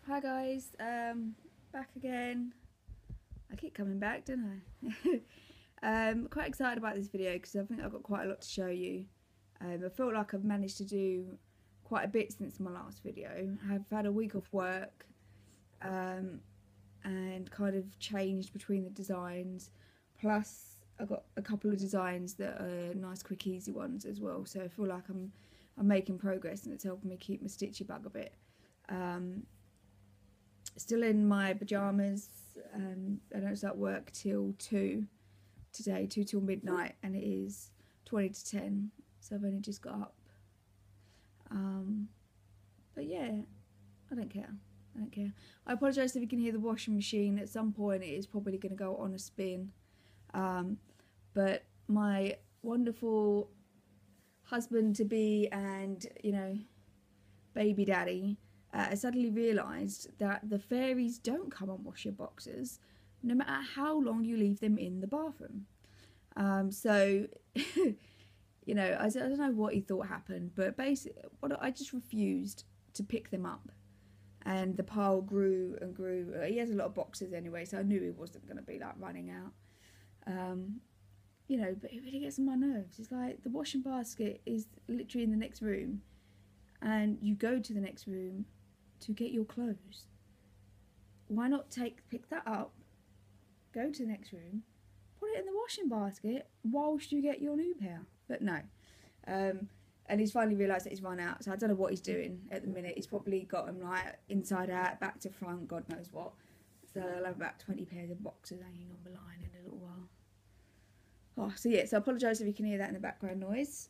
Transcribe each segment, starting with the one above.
Hi guys, back again. I keep coming back, don't I? Quite excited about this video because I think I've got quite a lot to show you. I feel like I've managed to do quite a bit since my last video. I've had a week off work and kind of changed between the designs. Plus I've got a couple of designs that are nice, quick, easy ones as well. So I feel like I'm making progress and it's helping me keep my stitchy bug a bit. Still in my pyjamas. I don't start work till 2 today, 2 till midnight, and it is 20 to 10, so I've only just got up. But yeah, I don't care. I apologise if you can hear the washing machine. At some point it is probably going to go on a spin. But my wonderful husband-to-be and, you know, baby daddy I suddenly realised that the fairies don't come on washer boxes no matter how long you leave them in the bathroom. So, you know, I don't know what he thought happened, but basically I just refused to pick them up. And the pile grew and grew. He has a lot of boxes anyway, so I knew he wasn't going to be like running out. You know, but it really gets on my nerves. It's like the washing basket is literally in the next room, and you go to the next room to get your clothes. Why not pick that up, go to the next room, put it in the washing basket whilst you get your new pair? But no. And he's finally realised that he's run out, so I don't know what he's doing at the minute. He's probably got them like inside out, back to front, God knows what. So I'll have about 20 pairs of boxers hanging on the line in a little while. Oh, so yeah, so I apologise if you can hear that in the background noise.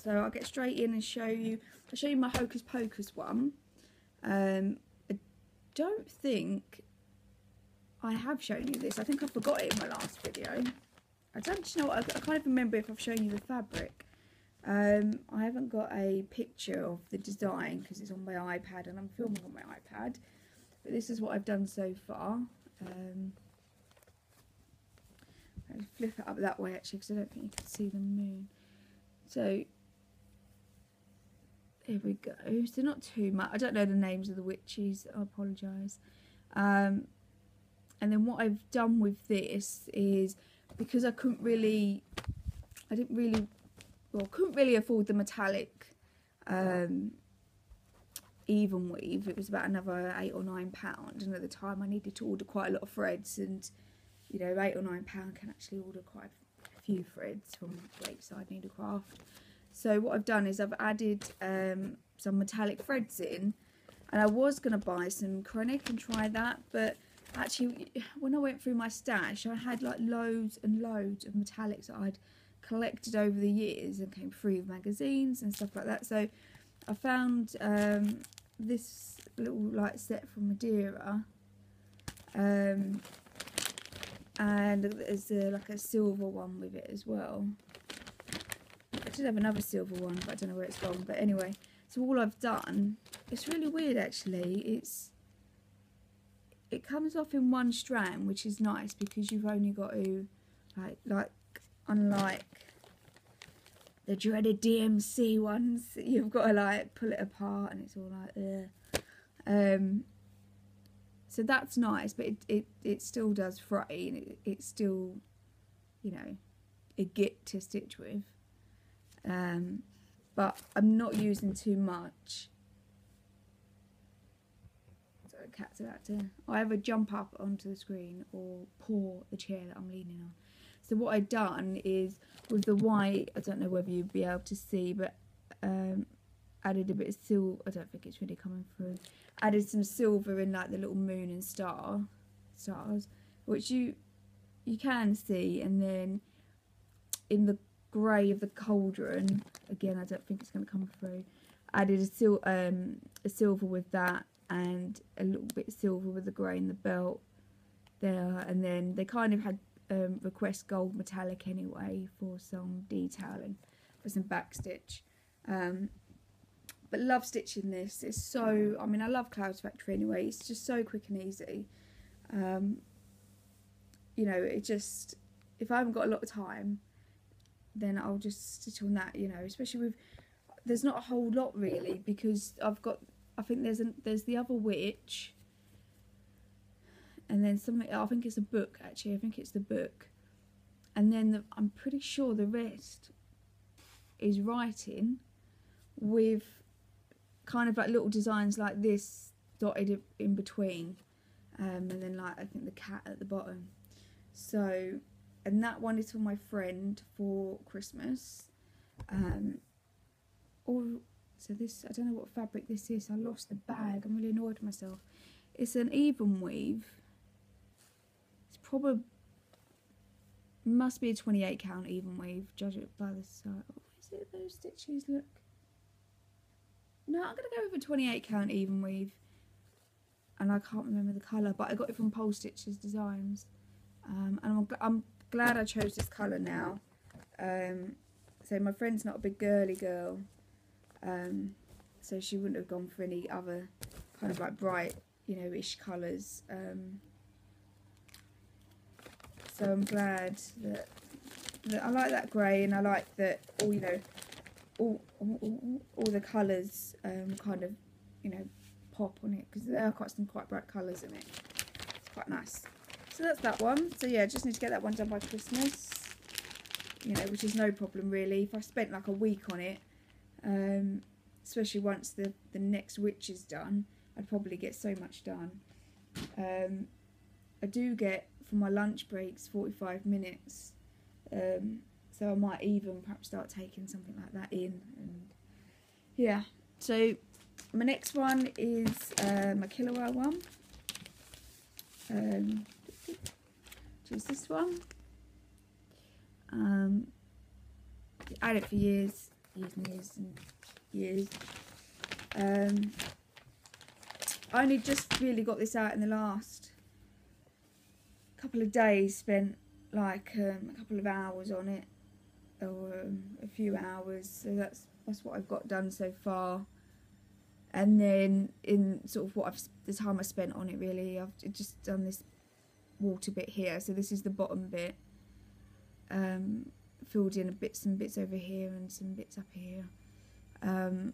So I'll get straight in and show you. I'll show you my Hocus Pocus one. I don't think I have shown you this. I think I forgot it in my last video. I don't know. I can't even remember if I've shown you the fabric. I haven't got a picture of the design because it's on my iPad and I'm filming on my iPad. But this is what I've done so far. I'll flip it up that way actually because I don't think you can see the moon. So there we go. So not too much. I don't know the names of the witches. I apologise. And then what I've done with this is, because I couldn't really afford the metallic even weave. It was about another £8 or £9, and at the time I needed to order quite a lot of threads, and you know, £8 or £9 can actually order quite a few threads from Lakeside Needlecraft. So what I've done is I've added some metallic threads in, and I was going to buy some chronic and try that, but actually when I went through my stash I had like loads and loads of metallics that I'd collected over the years and came through magazines and stuff like that. So I found this little like set from Madeira, and there's like a silver one with it as well. I should have another silver one, but I don't know where it's from. But anyway, so all I've done, it's really weird actually. It comes off in one strand, which is nice because you've only got to like unlike the dreaded DMC ones, you've got to like pull it apart and it's all like so that's nice, but it still does fray, and it's still, you know, a git to stitch with. But I'm not using too much. So the cat's about to either jump up onto the screen or paw the chair that I'm leaning on. So what I've done is, with the white, I don't know whether you'd be able to see, but added a bit of silver. I don't think it's really coming through. Added some silver in like the little moon and stars, which you can see, and then in the grey of the cauldron, again I don't think it's going to come through, added a silver with that, and a little bit of silver with the grey in the belt there, and then they kind of had request gold metallic anyway for some detailing, for some backstitch. But love stitching this. It's so, I mean, I love Clouds Factory anyway. It's just so quick and easy. You know, it just, if I haven't got a lot of time, then I'll just stitch on that, you know, especially with, there's not a whole lot really, because I've got I think there's the other witch, and then something. I think it's a book actually. I think it's the book, and then I'm pretty sure the rest is writing with kind of like little designs like this dotted in between, and then like I think the cat at the bottom. So, and that one is for my friend for Christmas. So this, I don't know what fabric this is. I lost the bag. I'm really annoyed with myself. It's an even weave. It's probably, must be a 28 count even weave. Judge it by the side. Oh, is it those stitches? Look. No, I'm going to go with a 28 count even weave. And I can't remember the colour, but I got it from Pole Stitches Designs. And I'm glad I chose this colour now. So my friend's not a big girly girl. So she wouldn't have gone for any other kind of like bright, you know, ish colours. So I'm glad that I like that grey, and I like that all, you know, all the colours kind of, you know, pop on it, because there are some quite bright colours in it. It's quite nice. So that's that one. So yeah, just need to get that one done by Christmas, you know, which is no problem really. If I spent like a week on it, especially once the next witch is done, I'd probably get so much done. I do get for my lunch breaks 45 minutes, so I might even perhaps start taking something like that in. And yeah, so my next one is my Kilowell one. Choose this one. I had it for years and years and years. I only just really got this out in the last couple of days. Spent like a couple of hours on it, or a few hours. So that's what I've got done so far. And then in sort of the time I spent on it, really, I've just done this water bit here. So this is the bottom bit. Filled in some bits over here and some bits up here. And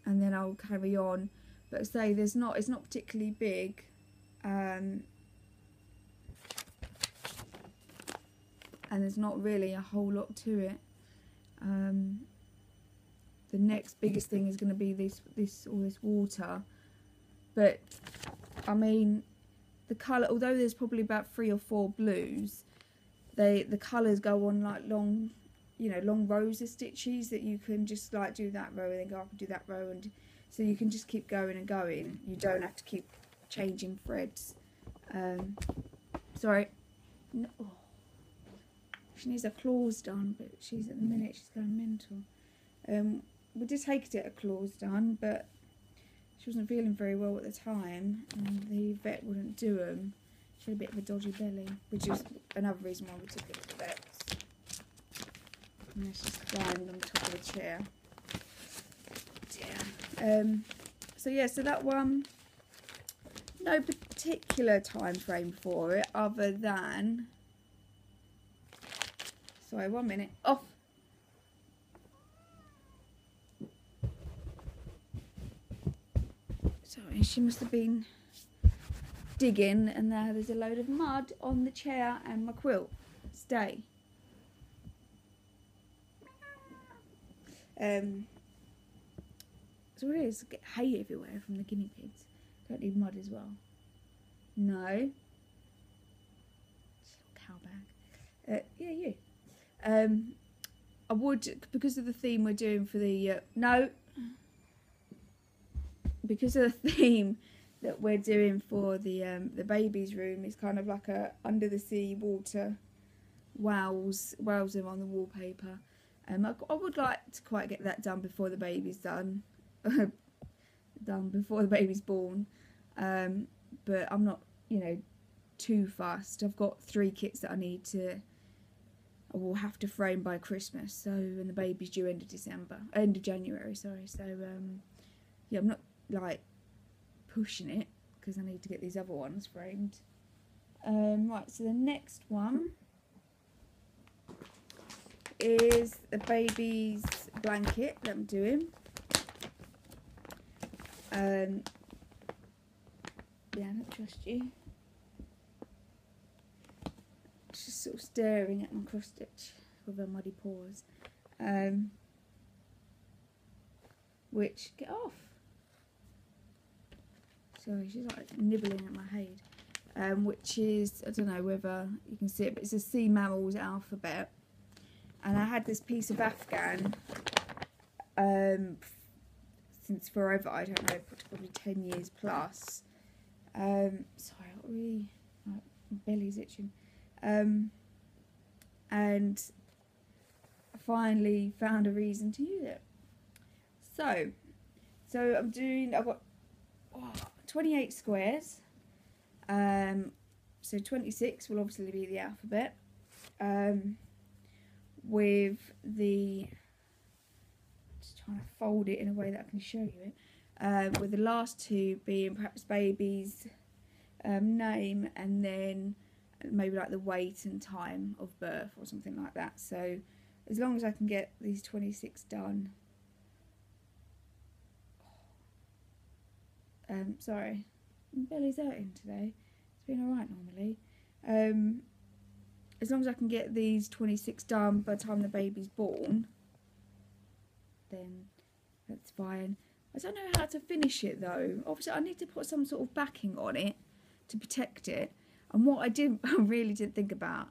then I'll carry on. But say it's not particularly big. And there's not really a whole lot to it. The next biggest thing is going to be all this water. But I mean, the colour, although there's probably about 3 or 4 blues, the colours go on like long, you know, long rows of stitches that you can just like do that row and then go up and do that row, and so you can just keep going and going. You don't have to keep changing threads. Sorry. No. Oh. She needs her claws done, but at the minute she's going mental. We did take to get her claws done, but she wasn't feeling very well at the time, and the vet wouldn't do them. She had a bit of a dodgy belly, which is another reason why we took her to the vets. And now she's climbed on top of the chair. Dear. So yeah, so that one, no particular time frame for it, other than, sorry, 1 minute, off. Sorry, she must have been digging, and now there's a load of mud on the chair and my quilt. Stay. So what it is, get hay everywhere from the guinea pigs. Don't need mud as well. No. Cow bag. Yeah, you. I would, because of the theme we're doing for the because of the theme that we're doing for the baby's room is kind of like a under the sea water wows them on the wallpaper. I would like to quite get that done before the baby's done, before the baby's born. But I'm not, you know, too fast. I've got 3 kits that I will have to frame by Christmas. So, and the baby's due end of January, sorry. So, yeah, I'm not like pushing it because I need to get these other ones framed. Right, so the next one is the baby's blanket that I'm doing. Yeah, I don't trust you. Just sort of staring at my cross stitch with her muddy paws. Which, get off. Sorry, she's like nibbling at my head. Which is, I don't know whether you can see it, but it's a sea mammals alphabet. And I had this piece of Afghan since forever, I don't know, probably 10 years plus. Sorry, I got really, my belly's itching. And I finally found a reason to use it. So I've got 28 squares. So 26 will obviously be the alphabet. With the, just trying to fold it in a way that I can show you it. With the last two being perhaps baby's name, and then maybe like the weight and time of birth or something like that. So as long as I can get these 26 done. Sorry, my belly's hurting today. It's been alright normally. As long as I can get these 26 done by the time the baby's born, then that's fine. I don't know how to finish it though. Obviously I need to put some sort of backing on it to protect it. And what I really didn't think about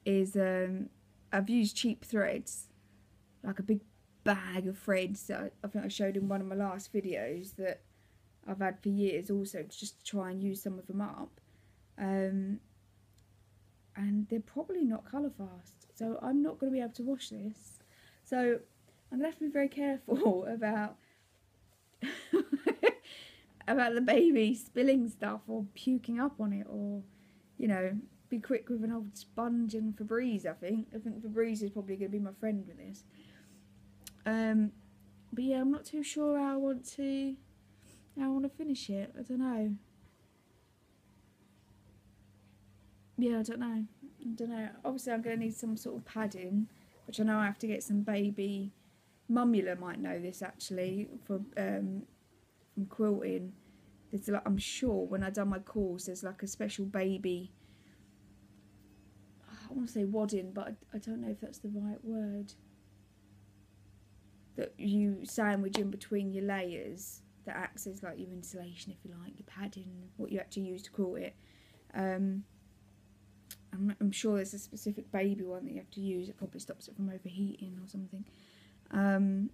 is I've used cheap threads, like a big bag of threads that I think I showed in one of my last videos that I've had for years also, just to try and use some of them up. And they're probably not colour fast, so I'm not going to be able to wash this. So I'm going to have to be very careful about about the baby spilling stuff or puking up on it, or, you know, be quick with an old sponge and Febreze. I think Febreze is probably going to be my friend with this. But yeah, I'm not too sure how I want to finish it. I don't know. Yeah, I don't know. Obviously I'm going to need some sort of padding, which I know I have to get some baby. Mumula might know this actually, from quilting. There's like, I'm sure when I done my course, there's like a special baby, I want to say wadding, but I don't know if that's the right word, that you sandwich in between your layers, that acts as like your insulation, if you like, your padding, what you actually use to quilt it. I'm sure there's a specific baby one that you have to use. It probably stops it from overheating or something. And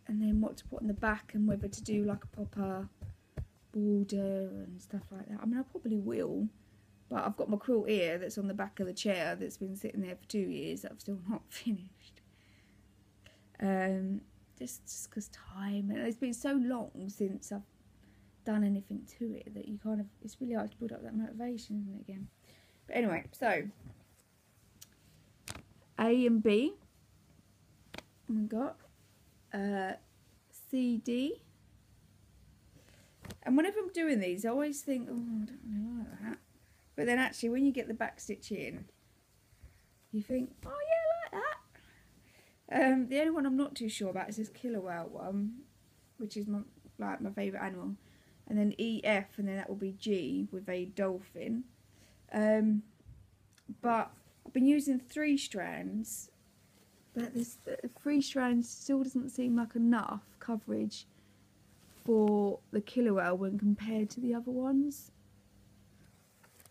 then what to put on the back, and whether to do like a proper border and stuff like that. I mean, I probably will, but I've got my quilt here that's on the back of the chair that's been sitting there for 2 years that I've still not finished. Just because time, and it's been so long since I've done anything to it that you kind of, it's really hard to build up that motivation, isn't it, again? But anyway, so A and B, we've got C, D, and whenever I'm doing these I always think, oh, I don't really like that, but then actually when you get the back stitch in, you think, oh yeah, I like that. The only one I'm not too sure about is this killer whale one, which is my favourite animal. And then E, F, and then that will be G with a dolphin. But I've been using 3 strands, but this 3 strands still doesn't seem like enough coverage for the killer whale when compared to the other ones.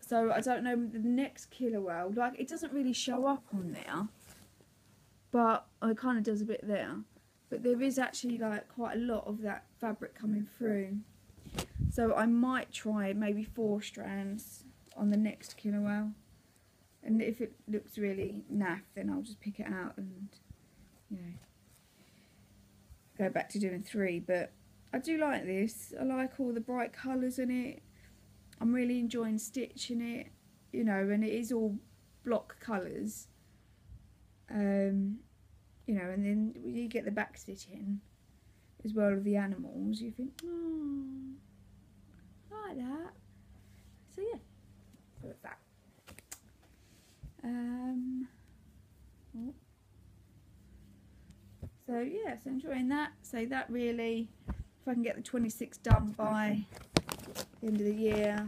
So I don't know, the next killer whale, like, it doesn't really show up on there, but it kind of does a bit there. But there is actually like quite a lot of that fabric coming through. So I might try maybe 4 strands on the next killer whale. And if it looks really naff, then I'll just pick it out and, you know, go back to doing 3. But I do like this. I like all the bright colours in it. I'm really enjoying stitching it, you know, and it is all block colours. You know, and then when you get the back stitching as well of the animals, you think, oh, I like that. So yeah, so it's that. So yeah, so enjoying that. So that really, if I can get the 26 done by the end of the year,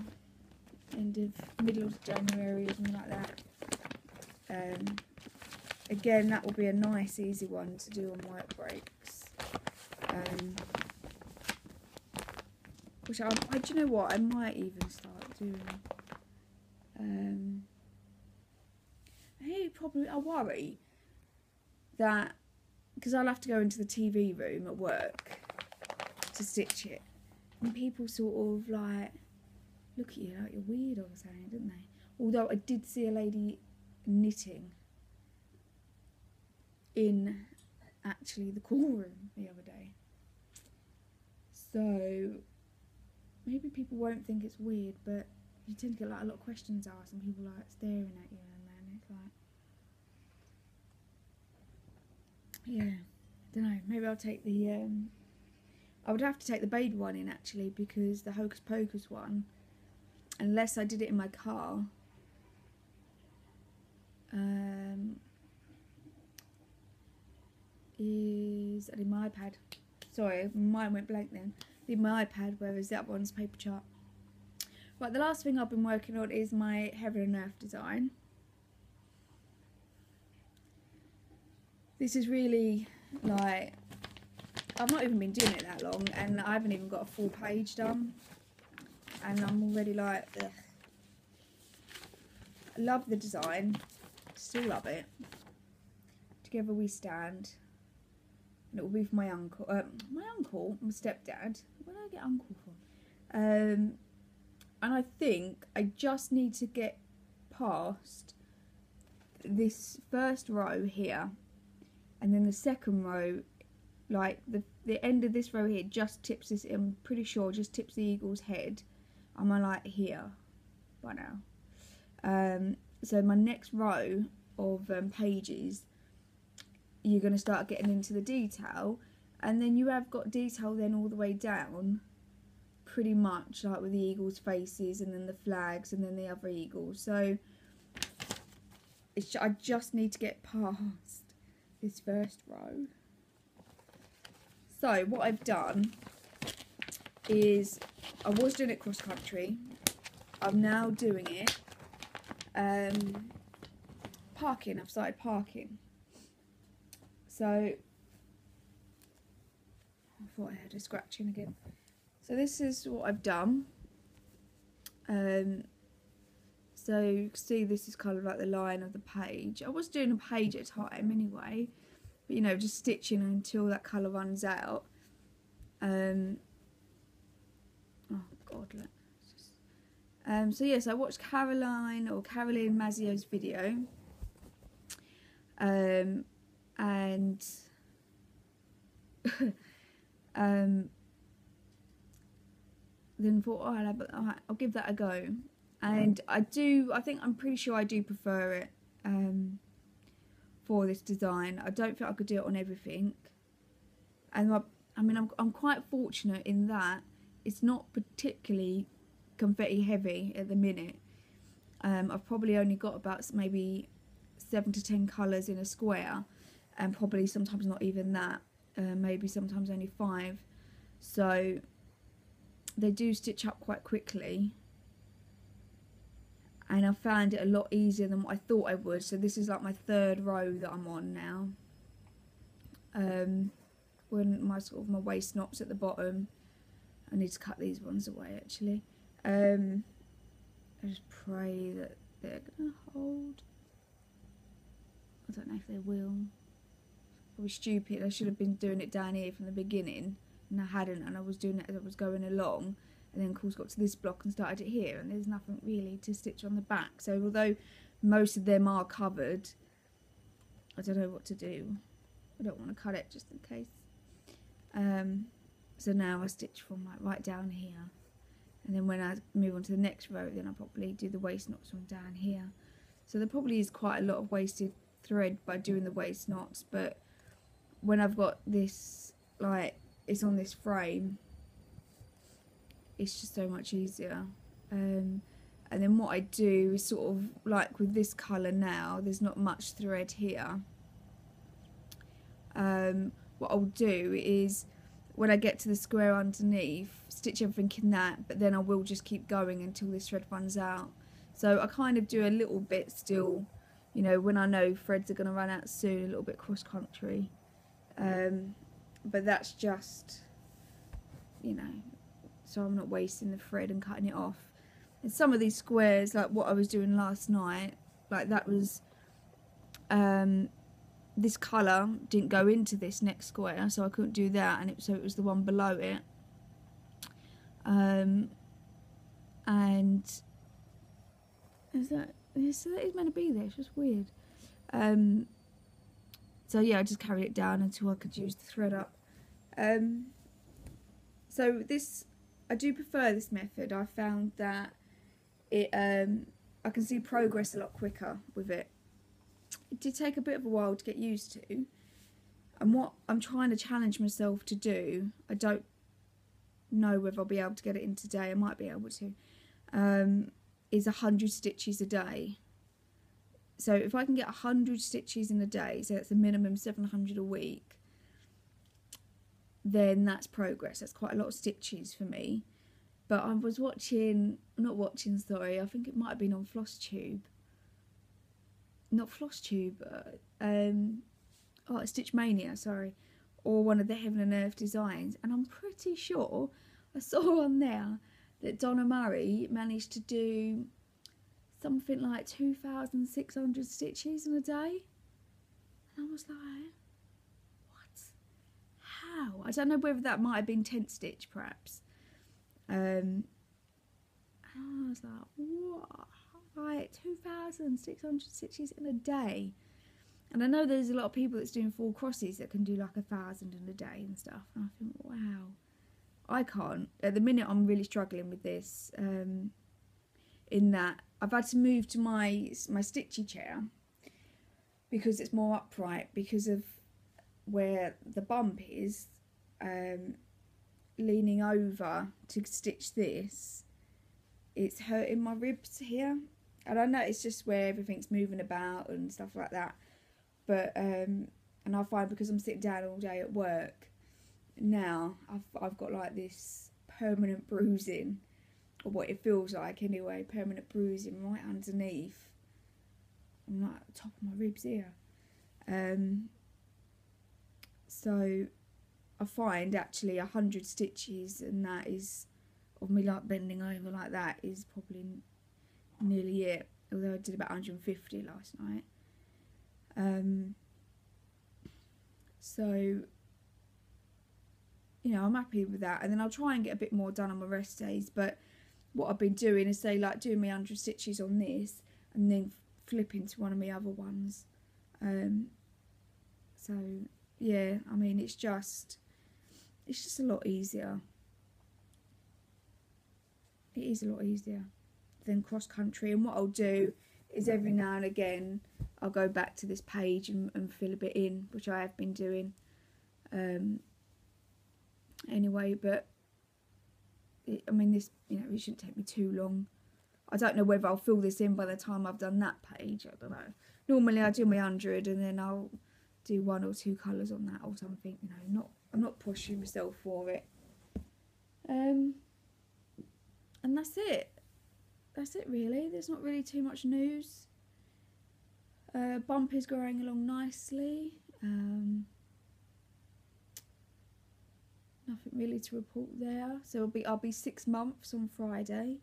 end of middle of January or something like that. Again, that will be a nice easy one to do on work breaks. Which do you know what? I might even start doing. I worry that because I'll have to go into the TV room at work to stitch it, and people sort of like look at you like you're weird or something, didn't they? Although I did see a lady knitting in actually the call room the other day, so maybe people won't think it's weird, but you tend to get like a lot of questions asked and people like staring at you, and then it's like, yeah, I don't know, maybe I'll take the I would have to take the baby one in actually, because the Hocus Pocus one, unless I did it in my car, is in my iPad. Sorry, mine went blank then. In my iPad, whereas that one's paper chart. Right, the last thing I've been working on is my Heaven and Earth design. This is really like, I've not even been doing it that long, and I haven't even got a full page done, and I'm already like, ugh. I love the design, still love it. Together we stand, and it will be for my uncle, my stepdad. Where did I get uncle from? And I think I just need to get past this first row here, and then the second row, like the end of this row here just tips this, I'm pretty sure just tips the eagle's head. I'm like here by now. So my next row of pages, you're going to start getting into the detail, and then you have got detail then all the way down, pretty much like with the eagles' faces and then the flags and then the other eagles. So I just need to get past this first row. So what I've done is, I was doing it cross country, I'm now doing it parking. I've started parking. So I thought I heard a scratching again. So this is what I've done. So you can see this is kind of like the line of the page. I was doing a page at a time anyway, but you know, just stitching until that colour runs out. Oh God, look. So yes, I watched Caroline Mazzio's video, and then thought, oh, I'll give that a go. And I'm pretty sure I do prefer it for this design. I don't think I could do it on everything. And I'm quite fortunate in that it's not particularly confetti heavy at the minute. I've probably only got about maybe 7 to 10 colours in a square, and probably sometimes not even that. Maybe sometimes only 5. So they do stitch up quite quickly, and I found it a lot easier than what I thought I would. So this is like my 3rd row that I'm on now. When my waist knots at the bottom, I need to cut these ones away actually. I just pray that they're gonna hold. I don't know if they will. I was stupid. I should have been doing it down here from the beginning, and I hadn't, and I was doing it as I was going along, and then of course got to this block and started it here, and there's nothing really to stitch on the back. So although most of them are covered, I don't know what to do. I don't want to cut it just in case. So now I stitch from like right down here, and then when I move on to the next row, then I'll probably do the waist knots from down here. So there probably is quite a lot of wasted thread by doing the waist knots, but when I've got this, like, it's on this frame, it's just so much easier. And then what I do is sort of like with this colour now, there's not much thread here. what I'll do is when I get to the square underneath, stitch everything in that, but then I will just keep going until this thread runs out. So I kind of do a little bit still, you know, when I know threads are going to run out soon, a little bit cross country. But that's just, you know, so I'm not wasting the thread and cutting it off. And some of these squares, like what I was doing last night, like that was, this colour didn't go into this next square, so I couldn't do that, and so it was the one below it. And is that, so that is meant to be there, it's just weird. So yeah, I just carried it down until I could use the thread up. So this, I do prefer this method. I found that it, I can see progress a lot quicker with it. It did take a bit of a while to get used to, and what I'm trying to challenge myself to do, I don't know whether I'll be able to get it in today, I might be able to, is 100 stitches a day. So if I can get 100 stitches in a day, so that's a minimum 700 a week, then that's progress. That's quite a lot of stitches for me. But I was watching, sorry, I think it might have been on FlossTube. Not FlossTube, Stitch Mania, sorry. Or one of the Heaven and Earth designs. And I'm pretty sure I saw on there that Donna Murray managed to do something like 2,600 stitches in a day. And I was like, what? How? I don't know whether that might have been tent stitch, perhaps. And I was like, what? Like 2,600 stitches in a day. And I know there's a lot of people that's doing full crosses that can do like 1,000 in a day and stuff. And I think, wow, I can't. At the minute, I'm really struggling with this. In that I've had to move to my stitchy chair because it's more upright, because of where the bump is. Leaning over to stitch this, it's hurting my ribs here. And I know it's just where everything's moving about and stuff like that. But and I find because I'm sitting down all day at work now, I've got like this permanent bruising, or what it feels like anyway, permanent bruising right underneath. I'm like at the top of my ribs here. So I find actually 100 stitches, and that is, of me like bending over like that, is probably nearly it. Although I did about 150 last night. So, you know, I'm happy with that. And then I'll try and get a bit more done on my rest days. But what I've been doing is, say, like doing my 100 stitches on this and then flipping to one of my other ones. So, yeah, I mean, it's just a lot easier. It is a lot easier than cross country. And what I'll do is every now and again I'll go back to this page and fill a bit in, which I have been doing anyway. But I mean, this, you know, it shouldn't take me too long. I don't know whether I'll fill this in by the time I've done that page. I don't know. Normally I do my 100 and then I'll do 1 or 2 colours on that or something. You know, I'm not pushing myself for it. And that's it. That's it really. There's not really too much news. Bump is growing along nicely. Nothing really to report there. So I'll be 6 months on Friday.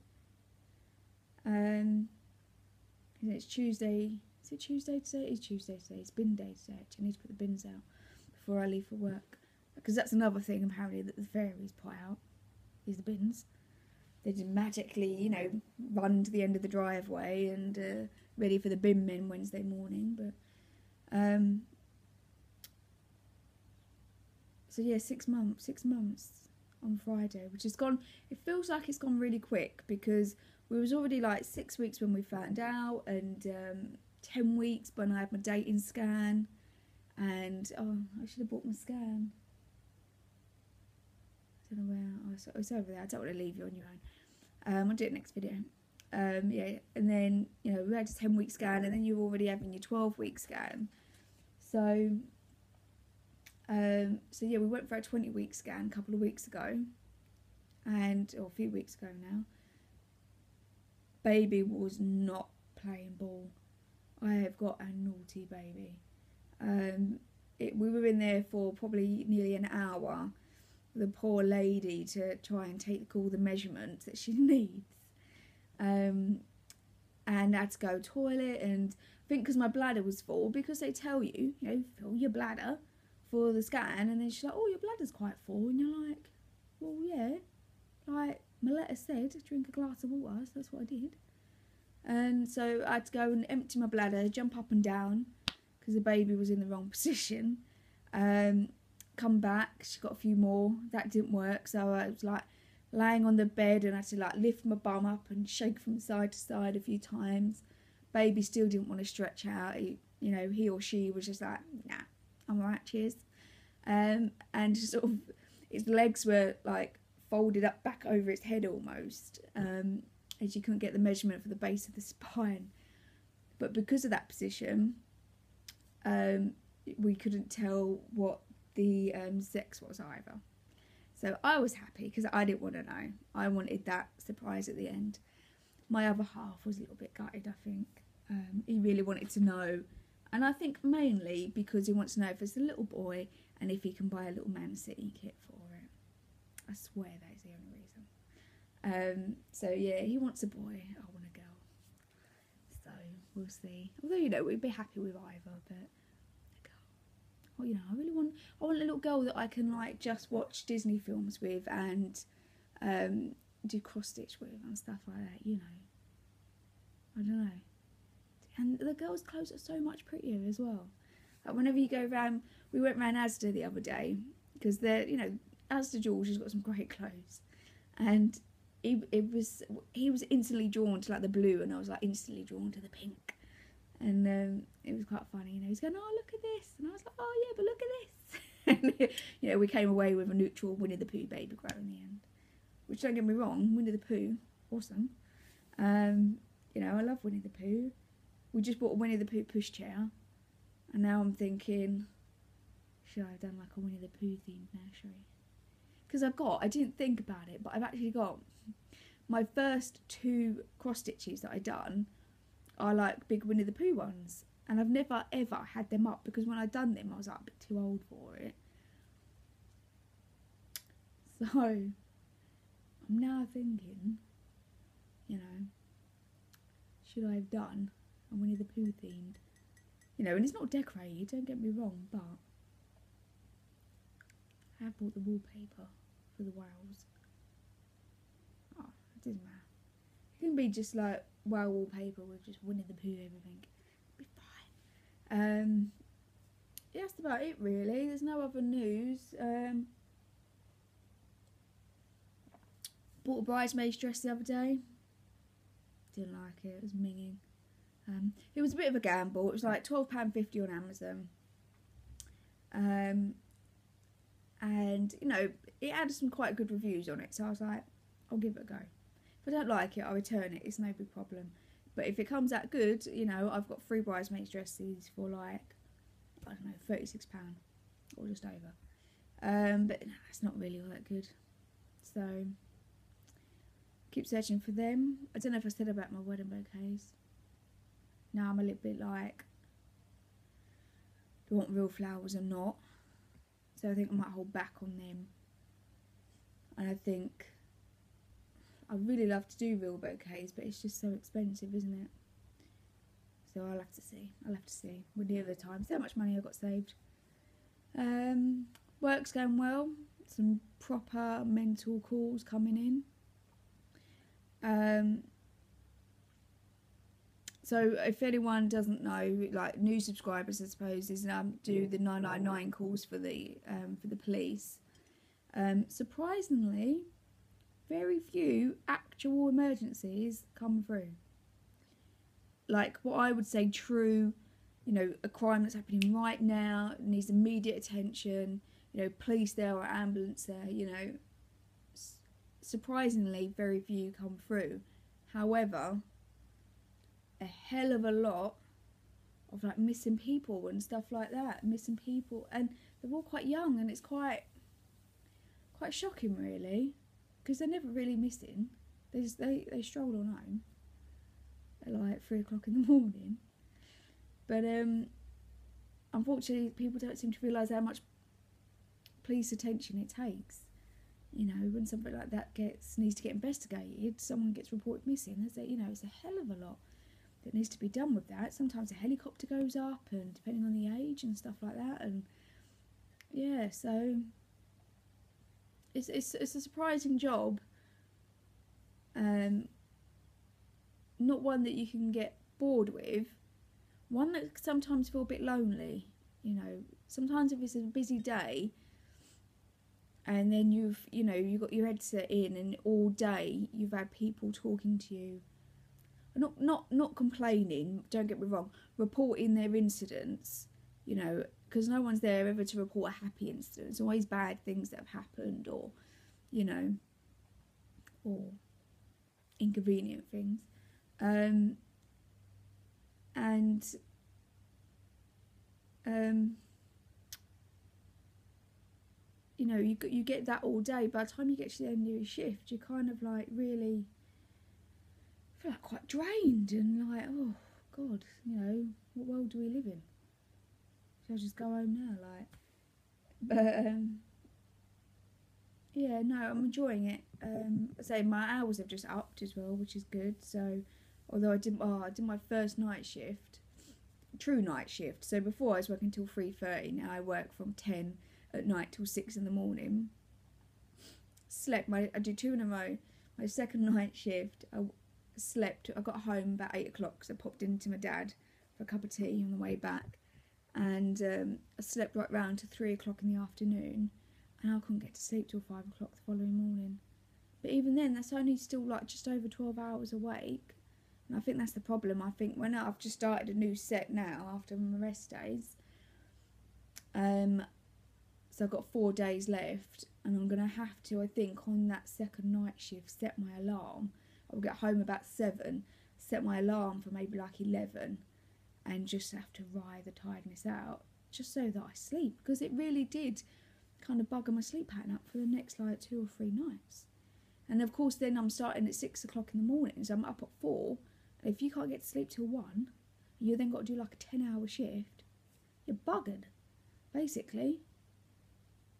It's Tuesday. Is it Tuesday today? It is Tuesday today. It's bin day today. Actually, I need to put the bins out before I leave for work, because that's another thing apparently that the fairies put out, is the bins. They just magically, you know, run to the end of the driveway and ready for the bin men Wednesday morning. But so yeah, 6 months on Friday, which has gone. It feels like it's gone really quick, because we was already like 6 weeks when we found out, and 10 weeks when I had my dating scan, and I should have bought my scan. I don't know where. Oh, it's over there. I don't want to leave you on your own. I'll do it next video. Yeah, and then, you know, we had a 10-week scan, and then you're already having your 12-week scan. So, So yeah, we went for a 20-week scan a couple of weeks ago, or a few weeks ago now. Baby was not playing ball. I have got a naughty baby. We were in there for probably nearly an hour. The poor lady to try and take all the measurements that she needs. And I had to go toilet, and I think because my bladder was full, because they tell you, fill your bladder for the scan, and then she's like, oh, your bladder's quite full, and you're like, well, yeah, like my letter said, drink a glass of water, so that's what I did. And so I had to go and empty my bladder, jump up and down, because the baby was in the wrong position. Come back, she got a few more, that didn't work, so I was like laying on the bed, and I had to like lift my bum up and shake from side to side a few times. Baby still didn't want to stretch out. He or she was just like, nah, I'm alright, cheers. And just sort of, its legs were like folded up back over its head almost, as you couldn't get the measurement for the base of the spine. But because of that position, we couldn't tell what the sex was either. So I was happy because I didn't want to know. I wanted that surprise at the end. My other half was a little bit gutted, I think. He really wanted to know. And I think mainly because he wants to know if it's a little boy and if he can buy a little man sitting kit for it. I swear that is the only reason. So yeah, he wants a boy. I want a girl. So we'll see. Although, we'd be happy with either, but well, I want a little girl that I can like just watch Disney films with and do cross stitch with and stuff like that. I don't know. And the girls' clothes are so much prettier as well. Like whenever you go around, we went round Asda the other day because Asda George has got some great clothes, and he was instantly drawn to like the blue, and I was like instantly drawn to the pink. And it was quite funny, he's going, oh, look at this. And I was like, oh, yeah, but look at this. And, we came away with a neutral Winnie the Pooh baby grow in the end. Which, don't get me wrong, Winnie the Pooh, awesome. I love Winnie the Pooh. We just bought a Winnie the Pooh pushchair. And now I'm thinking, should I have done like a Winnie the Pooh themed nursery? Because I didn't think about it, but I've actually got my first 2 cross stitches that I done are like big Winnie the Pooh ones, and I've never ever had them up because when I'd done them I was like a bit too old for it. So I'm now thinking, should I have done a Winnie the Pooh themed, and it's not decorated, don't get me wrong, but I have bought the wallpaper for the whales. Oh, it doesn't matter. It can be just like wow wallpaper with just Winnie the Pooh everything. It'll be fine. Yeah, that's about it really. There's no other news. Bought a bridesmaid's dress the other day. Didn't like it. It was minging. It was a bit of a gamble. It was like £12.50 on Amazon. And it had some quite good reviews on it, so I was like, I'll give it a go. If I don't like it, I'll return it. It's no big problem. But if it comes out good, I've got 3 bridesmaids dresses for like, I don't know, £36 or just over. But no, it's not really all that good. So keep searching for them. I don't know if I said about my wedding bouquets. Now I'm a little bit like, do I want real flowers or not? So I think I might hold back on them. And I think I'd really love to do real bouquets, but it's just so expensive, isn't it? So I'll have to see. We're near the time. See how much money I got saved. Work's going well. Some proper mental calls coming in. So if anyone doesn't know, like new subscribers, I suppose, is do the 999 calls for the police. Surprisingly, very few actual emergencies come through. Like what I would say true, a crime that's happening right now, needs immediate attention, police there or ambulance there, surprisingly very few come through. However, a hell of a lot of like missing people and stuff like that. And they're all quite young, and it's quite shocking, really, because they're never really missing. They stroll on home at like 3 o'clock in the morning. But unfortunately, people don't seem to realise how much police attention it takes. You know, when something like that needs to get investigated, someone gets reported missing. It's a hell of a lot that needs to be done with that. Sometimes a helicopter goes up, and depending on the age and stuff like that, and yeah, so it's a surprising job. Not one that you can get bored with. One that sometimes feel a bit lonely. You know, sometimes if it's a busy day, and then you've got your headset in, and all day you've had people talking to you, not complaining, don't get me wrong, reporting their incidents, you know, because no one's there ever to report a happy incident. It's always bad things that have happened, or, you know, or inconvenient things. You know, you get that all day. By the time you get to the end of your shift, you're kind of like really feel like quite drained, and like, oh God, you know, what world do we live in? Should I just go home now? Like, but yeah, no, I'm enjoying it. I say my hours have just upped as well, which is good. So, although I did my first night shift, true night shift. So before I was working till 3:30. Now I work from 10 at night till 6 in the morning. I do 2 in a row. My second night shift, I got home about 8 o'clock, so I popped into my dad for a cup of tea on the way back, and I slept right round to 3 o'clock in the afternoon, and I couldn't get to sleep till 5 o'clock the following morning. But even then, that's only still like just over 12 hours awake, and I think that's the problem. I think when I've just started a new set now after my rest days, so I've got 4 days left, and I'm going to have to, I think, on that second night shift, set my alarm. I'll get home about 7, set my alarm for maybe like 11, and just have to ride the tiredness out, just so that I sleep, because it really did kind of bugger my sleep pattern up for the next like 2 or 3 nights. And of course then I'm starting at 6 o'clock in the morning, so I'm up at 4, and if you can't get to sleep till 1, you then got to do like a 10-hour shift, you're buggered, basically.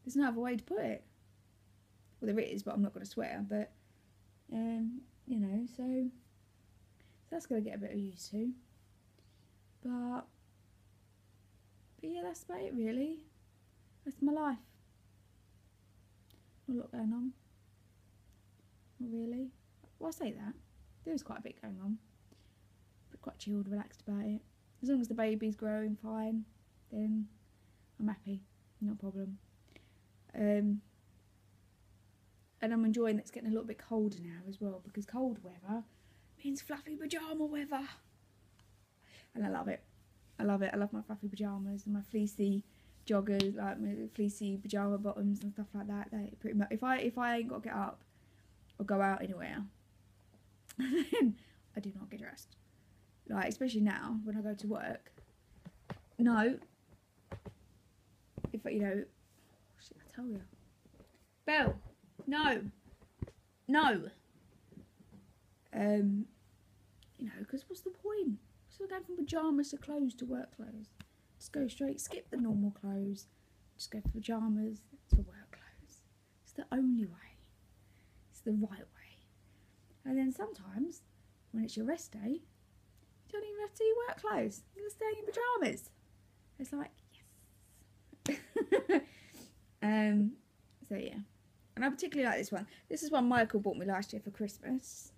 There's no other way to put it. Well, there is, but I'm not going to swear. But, you know, so that's going to get a bit of used to. But yeah, that's about it, really. That's my life. Not a lot going on. Not really. Well, I say that. There is quite a bit going on. But quite chilled, relaxed about it. As long as the baby's growing fine, then I'm happy. No problem. And I'm enjoying that it's getting a little bit colder now as well, because cold weather means fluffy pyjama weather, and I love it. I love it. I love my fluffy pyjamas and my fleecy joggers, like my fleecy pyjama bottoms and stuff like that. They pretty much, if I ain't got to get up or go out anywhere, then I do not get dressed. Like, especially now when I go to work. No, if you know. Shit, I tell you. Belle, no. You know, because what's the point? So going from pyjamas to clothes to work clothes. Just go straight, skip the normal clothes. Just go from pyjamas to work clothes. It's the only way. It's the right way. And then sometimes, when it's your rest day, you don't even have to do your work clothes. You can stay in your pyjamas. It's like, yes. So yeah, and I particularly like this one. This is one Michael bought me last year for Christmas,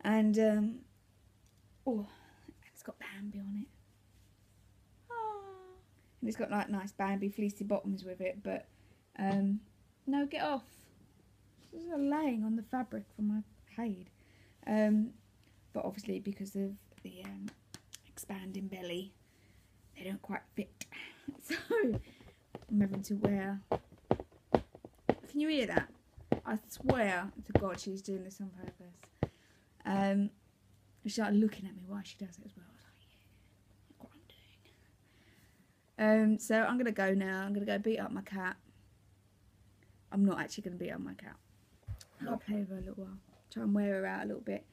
and it's got Bambi on it. Oh, and it's got like nice Bambi fleecy bottoms with it. But no, get off. This is laying on the fabric from my Cade. But obviously because of the expanding belly, they don't quite fit. So I'm having to wear. Can you hear that? I swear to God she's doing this on purpose. She started looking at me while she does it as well. I was like, yeah, look what I'm So I'm going to go now. I'm going to go beat up my cat. I'm not actually going to beat up my cat. I'll play with her a little while. Try and wear her out a little bit.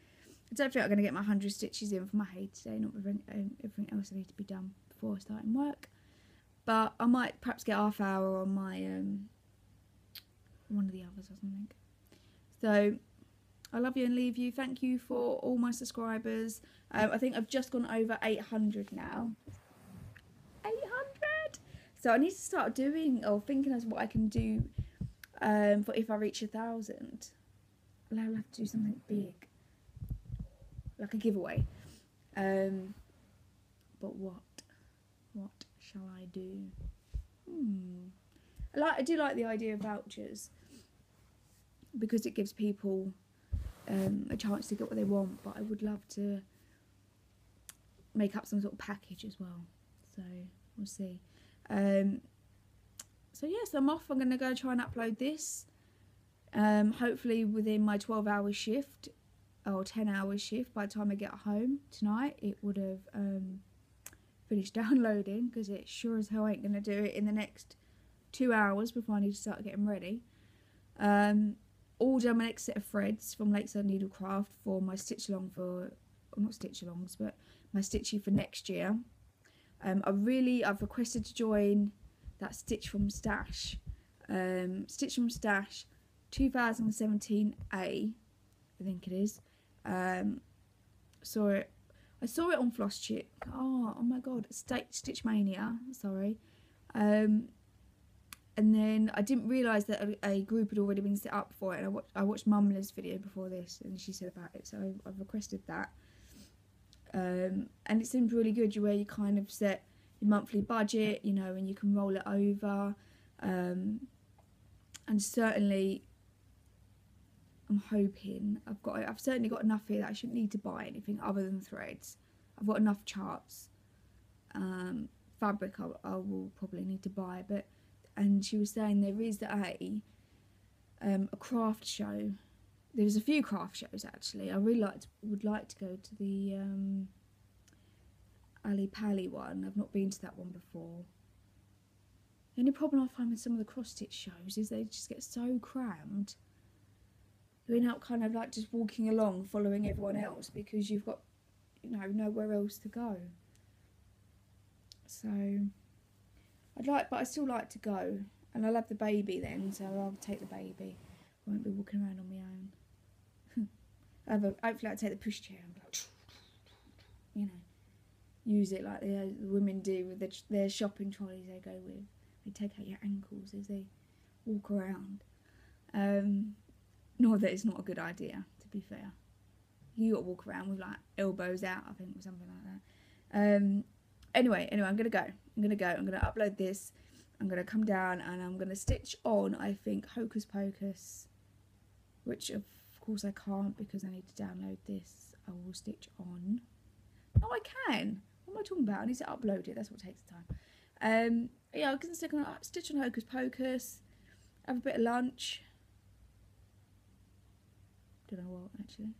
I don't think I'm going to get my 100 stitches in for my head today. Not with everything else I need to be done before starting work. But I might perhaps get half hour on my one of the others or something. So I love you and leave you. Thank you for all my subscribers. I think I've just gone over 800 now. 800! So I need to start doing or thinking as what I can do for if I reach 1,000. I'll have to do something big, like a giveaway. But what shall I do? I do like the idea of vouchers because it gives people a chance to get what they want. But I would love to make up some sort of package as well. So we'll see. So yes, I'm off. I'm going to go try and upload this. Hopefully within my 12-hour shift or 10-hour shift. By the time I get home tonight, it would have finished downloading, because it sure as hell ain't going to do it in the next 2 hours before I need to start getting ready. Order my next set of threads from Lakeside Needlecraft for my stitch along for, not stitch alongs, but my stitchy for next year. I've requested to join that Stitch from Stash. Stitch from Stash 2017A, I think it is. I saw it on Floss Chip. Oh my god, Stitch Mania, sorry. And then I didn't realise that a group had already been set up for it. And I watched Mumla's video before this, and she said about it, so I've requested that. And it seems really good, where you kind of set your monthly budget, you know, and you can roll it over. And certainly, I'm hoping I've certainly got enough here that I shouldn't need to buy anything other than threads. I've got enough charts. Fabric I will probably need to buy, and she was saying there is a craft show. There's a few craft shows actually. I really would like to go to the Ali Pali one. I've not been to that one before. The only problem I find with some of the cross stitch shows is they just get so crammed. You're not kind of like just walking along following everyone else because you've got, you know, nowhere else to go. So but I still like to go, and I'll have the baby then, so I'll take the baby. I won't be walking around on my own. Hopefully I'll take the pushchair and like, you know, use it like the women do with their shopping trolleys they go with. They take out your ankles as they walk around. Not that it's not a good idea, to be fair. You got to walk around with like elbows out, I think, or something like that. Anyway, I'm gonna go. I'm gonna upload this. I'm gonna come down and I'm gonna stitch on, I think, Hocus Pocus, which of course I can't because I need to download this. I will stitch on. No, I can. What am I talking about? I need to upload it. That's what takes time. Yeah, I can stitch on Hocus Pocus. Have a bit of lunch. Don't know what actually.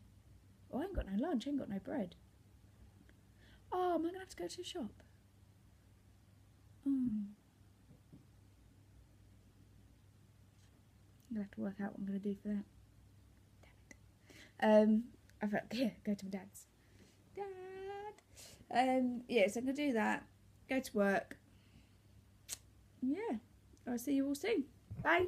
Oh, I ain't got no lunch. I ain't got no bread. Oh, am I gonna have to go to the shop? I'm gonna have to work out what I'm gonna do for that. Damn it. I thought, yeah, go to my dad's. Dad. Yeah, so I'm gonna do that. Go to work. Yeah, I'll see you all soon. Bye.